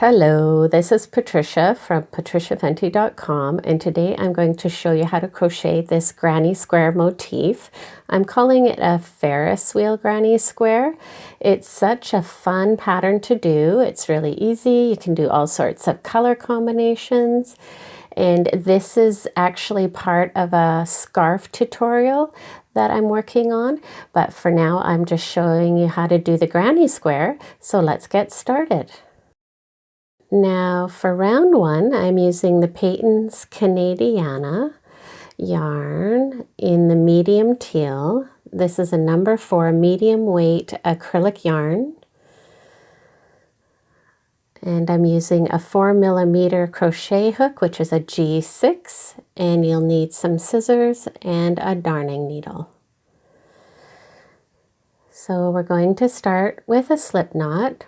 Hello, this is Patricia from patriciafenty.com, and today I'm going to show you how to crochet this granny square motif. I'm calling it a Ferris Wheel Granny Square. It's such a fun pattern to do. It's really easy. You can do all sorts of color combinations, and this is actually part of a scarf tutorial that I'm working on, but for now I'm just showing you how to do the granny square, so let's get started. Now for round one, I'm using the Peyton's Canadiana yarn in the medium teal. This is a number 4 medium weight acrylic yarn. And I'm using a 4mm crochet hook, which is a G6, and you'll need some scissors and a darning needle. So we're going to start with a slip knot.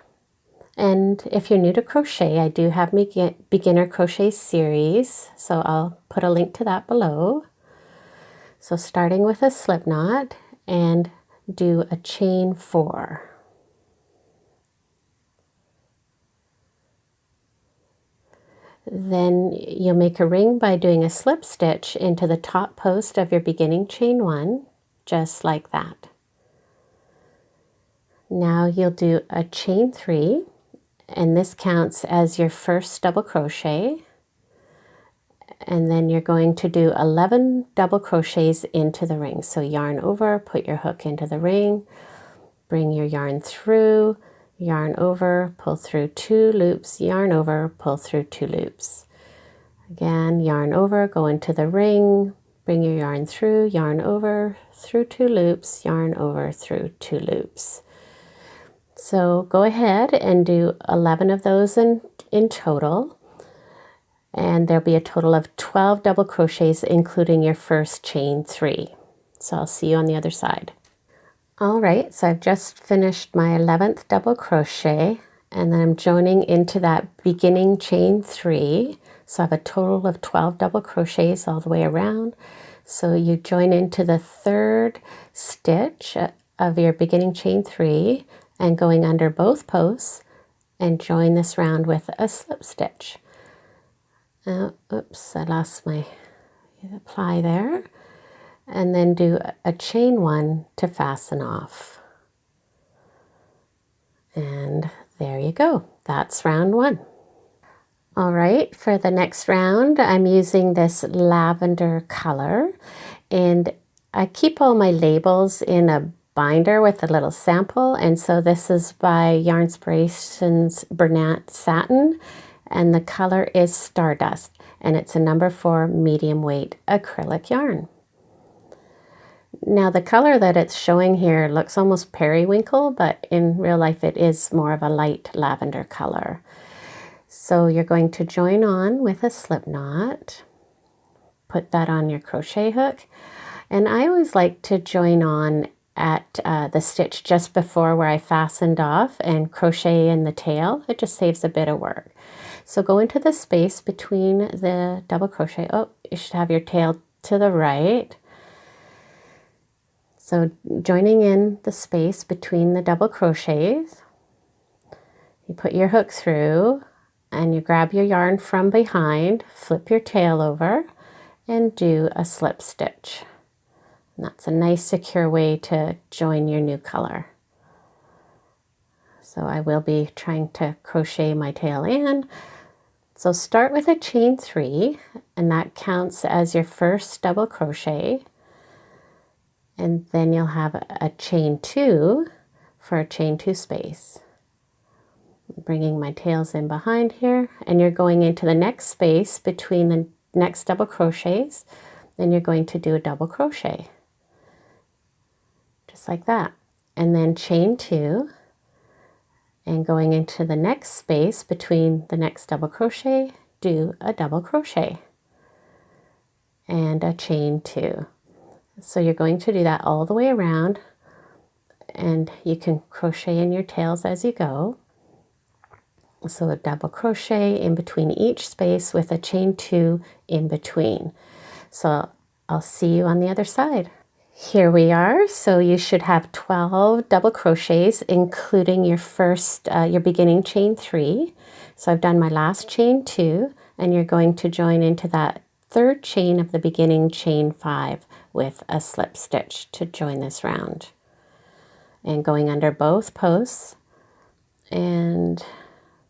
And if you're new to crochet, I do have my beginner crochet series, so I'll put a link to that below. So starting with a slip knot and do a chain 4. Then you'll make a ring by doing a slip stitch into the top post of your beginning chain 1, just like that. Now you'll do a chain 3. And this counts as your first double crochet, and then you're going to do 11 double crochets into the ring. So yarn over, put your hook into the ring, bring your yarn through, yarn over, pull through 2 loops, yarn over, pull through 2 loops. Again, yarn over, go into the ring, bring your yarn through, yarn over, through 2 loops, yarn over, through 2 loops. So go ahead and do 11 of those in total, and there'll be a total of 12 double crochets including your first chain 3. So I'll see you on the other side. All right, so I've just finished my 11th double crochet, and then I'm joining into that beginning chain 3. So I have a total of 12 double crochets all the way around. So you join into the 3rd stitch of your beginning chain 3 and going under both posts, and join this round with a slip stitch. Oops, I lost my ply there. And then do a chain 1 to fasten off. And there you go. That's round 1. All right, for the next round, I'm using this lavender color, and I keep all my labels in a binder with a little sample, and so this is by Yarnspirations Bernat Satin, and the color is Stardust, and it's a number 4 medium weight acrylic yarn. Now the color that it's showing here looks almost periwinkle, but in real life it is more of a light lavender color. So you're going to join on with a slip knot, put that on your crochet hook, and I always like to join on at the stitch just before where I fastened off and crochet in the tail. It just saves a bit of work. So go into the space between the double crochet. Oh, you should have your tail to the right. So joining in the space between the double crochets, you put your hook through and you grab your yarn from behind, flip your tail over, and do a slip stitch. And that's a nice secure way to join your new color. So I will be trying to crochet my tail in. So start with a chain 3, and that counts as your first double crochet. And then you'll have a chain 2 for a chain 2 space. Bringing my tails in behind here, and you're going into the next space between the next double crochets, then you're going to do a double crochet. Just like that. And then chain 2, and going into the next space between the next double crochet, do a double crochet and a chain 2. So you're going to do that all the way around, and you can crochet in your tails as you go. So a double crochet in between each space with a chain 2 in between. So I'll see you on the other side. Here we are. So you should have 12 double crochets, including your first, your beginning chain 3. So I've done my last chain 2, and you're going to join into that third chain of the beginning chain 5 with a slip stitch to join this round. And going under both posts, and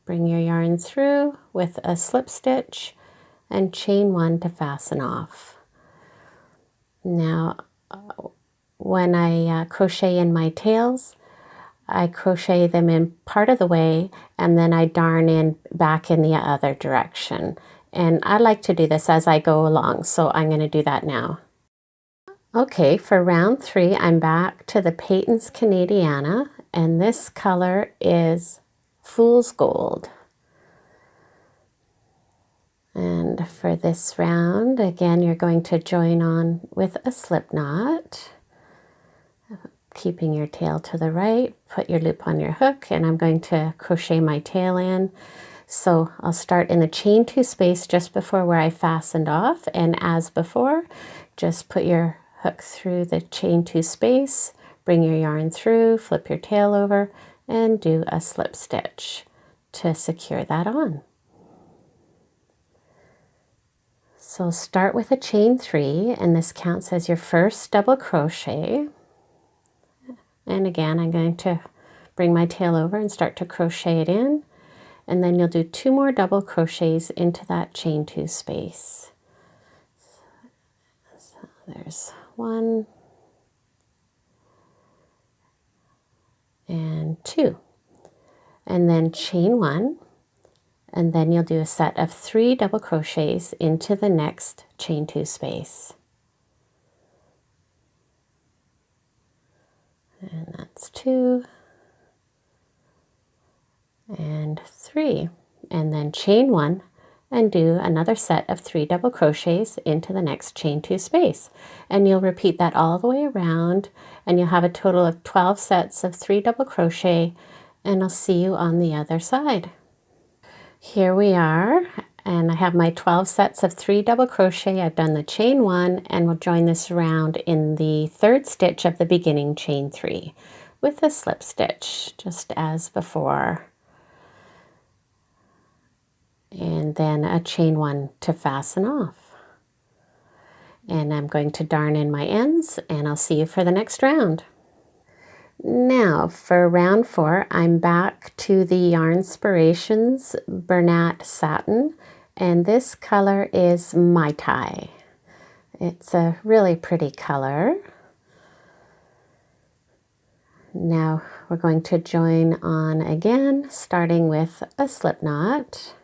bring your yarn through with a slip stitch and chain 1 to fasten off. Now, when I crochet in my tails, I crochet them in part of the way, and then I darn in back in the other direction. And I like to do this as I go along, so I'm going to do that now. Okay, for round 3, I'm back to the Peyton's Canadiana, and this color is Fool's Gold. And for this round, again, you're going to join on with a slip knot, keeping your tail to the right, put your loop on your hook, and I'm going to crochet my tail in. So I'll start in the chain 2 space just before where I fastened off, and as before, just put your hook through the chain 2 space, bring your yarn through, flip your tail over, and do a slip stitch to secure that on. So start with a chain 3, and this counts as your first double crochet. And again, I'm going to bring my tail over and start to crochet it in, and then you'll do 2 more double crochets into that chain 2 space. So there's 1 and 2, and then chain 1, and then you'll do a set of 3 double crochets into the next chain 2 space. And that's 2 and 3, and then chain 1 and do another set of 3 double crochets into the next chain 2 space. And you'll repeat that all the way around, and you'll have a total of 12 sets of 3 double crochet, and I'll see you on the other side. Here we are, and I have my 12 sets of 3 double crochet. I've done the chain 1, and we'll join this round in the 3rd stitch of the beginning chain 3 with a slip stitch, just as before. And then a chain 1 to fasten off. And I'm going to darn in my ends, and I'll see you for the next round. Now for round 4, I'm back to the Yarnspirations Bernat Satin, and this color is Mai Tai. It's a really pretty color. Now we're going to join on again, starting with a slip knot,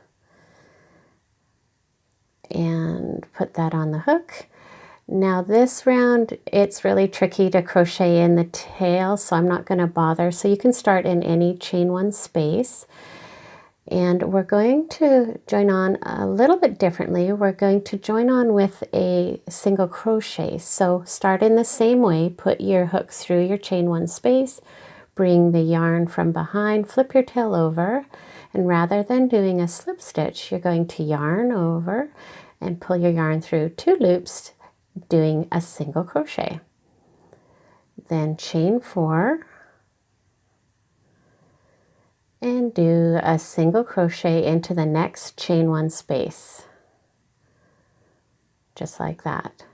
and put that on the hook. Now this round, it's really tricky to crochet in the tail, so I'm not going to bother. So you can start in any chain 1 space. And we're going to join on a little bit differently. We're going to join on with a single crochet. So start in the same way, put your hook through your chain 1 space, bring the yarn from behind, flip your tail over, and rather than doing a slip stitch, you're going to yarn over and pull your yarn through 2 loops, doing a single crochet. Then chain 4 and do a single crochet into the next chain 1 space, just like that.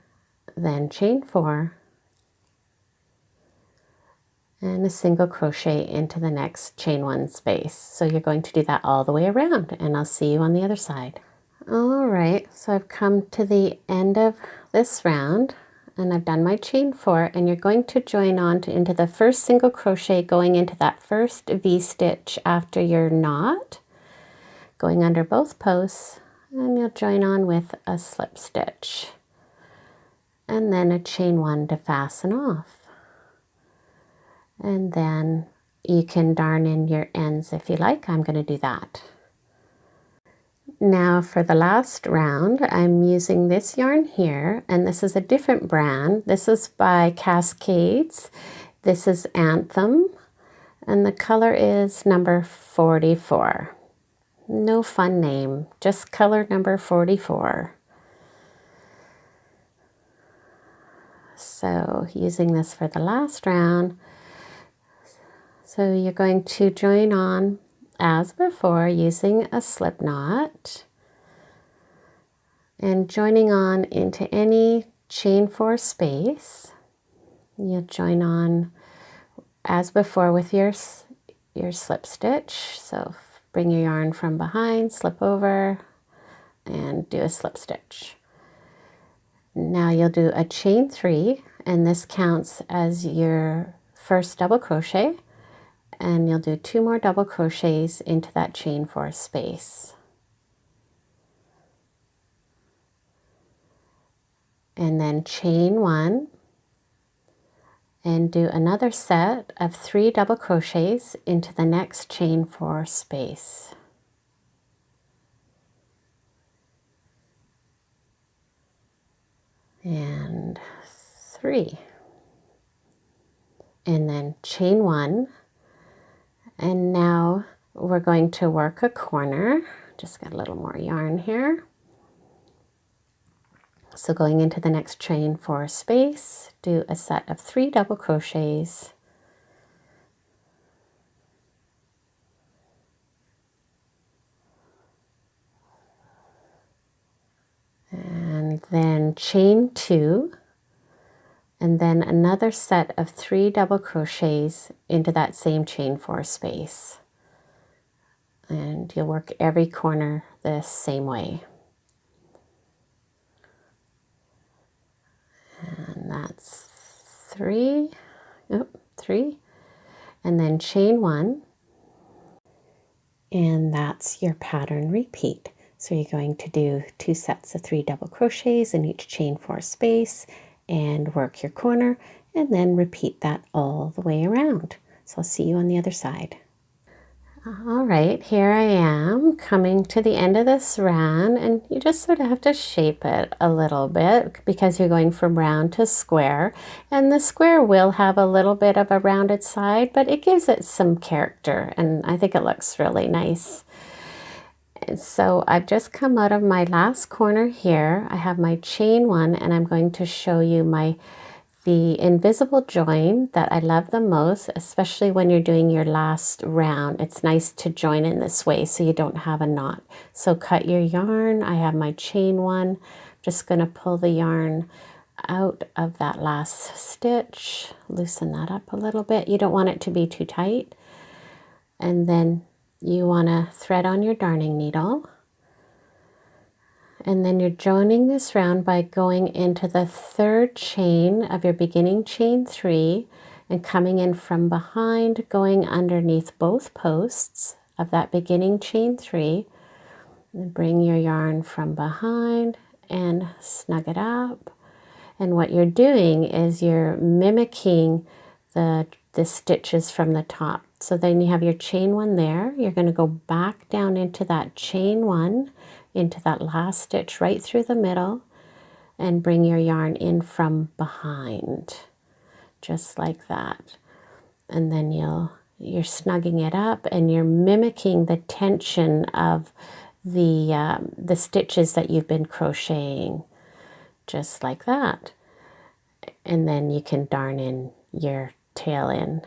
Then chain 4 and a single crochet into the next chain 1 space. So you're going to do that all the way around, and I'll see you on the other side. All right, so I've come to the end of this round, and I've done my chain 4, and you're going to join on into the first single crochet going into that first V-stitch after your knot, going under both posts, and you'll join on with a slip stitch, and then a chain 1 to fasten off. And then you can darn in your ends if you like. I'm going to do that. Now for the last round, I'm using this yarn here, and this is a different brand. This is by Cascades. This is Anthem, and the color is number 44. No fun name, just color number 44. So using this for the last round, so you're going to join on as before using a slip knot and joining on into any chain 4 space. You'll join on as before with your slip stitch. So bring your yarn from behind, slip over, and do a slip stitch. Now you'll do a chain 3, and this counts as your first double crochet, and you'll do 2 more double crochets into that chain 4 space. And then chain 1 and do another set of 3 double crochets into the next chain 4 space. And 3. And then chain 1. And now we're going to work a corner. Just got a little more yarn here. So going into the next chain 4 space, do a set of 3 double crochets. And then chain 2, and then another set of 3 double crochets into that same chain 4 space. And you'll work every corner the same way. And that's 3, and then chain 1, and that's your pattern repeat. So you're going to do 2 sets of 3 double crochets in each chain 4 space and work your corner, and then repeat that all the way around. So I'll see you on the other side. All right, here I am coming to the end of this round, and you just sort of have to shape it a little bit because you're going from round to square, and the square will have a little bit of a rounded side, but it gives it some character, and I think it looks really nice. And so I've just come out of my last corner here. I have my chain 1, and I'm going to show you the invisible join that I love the most, especially when you're doing your last round. It's nice to join in this way so you don't have a knot. So cut your yarn. I have my chain 1. I'm just going to pull the yarn out of that last stitch, loosen that up a little bit. You don't want it to be too tight. And then you want to thread on your darning needle. And then you're joining this round by going into the 3rd chain of your beginning chain 3 and coming in from behind, going underneath both posts of that beginning chain 3. And bring your yarn from behind and snug it up. And what you're doing is you're mimicking the stitches from the top. So then you have your chain 1 there. You're going to go back down into that chain 1, into that last stitch right through the middle, and bring your yarn in from behind, just like that. And then you're snugging it up, and you're mimicking the tension of the stitches that you've been crocheting, just like that. And then you can darn in your tail in.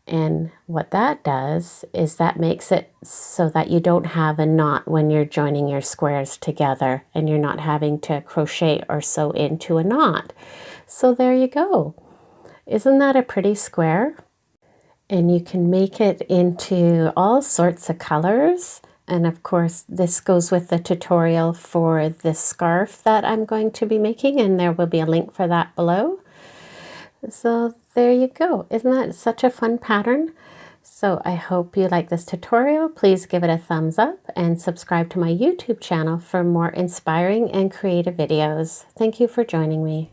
And what that does is that makes it so that you don't have a knot when you're joining your squares together, and you're not having to crochet or sew into a knot. So there you go. Isn't that a pretty square? And you can make it into all sorts of colors. And of course, this goes with the tutorial for the scarf that I'm going to be making, and there will be a link for that below. So there you go. Isn't that such a fun pattern? So I hope you like this tutorial. Please give it a thumbs up and subscribe to my YouTube channel for more inspiring and creative videos. Thank you for joining me.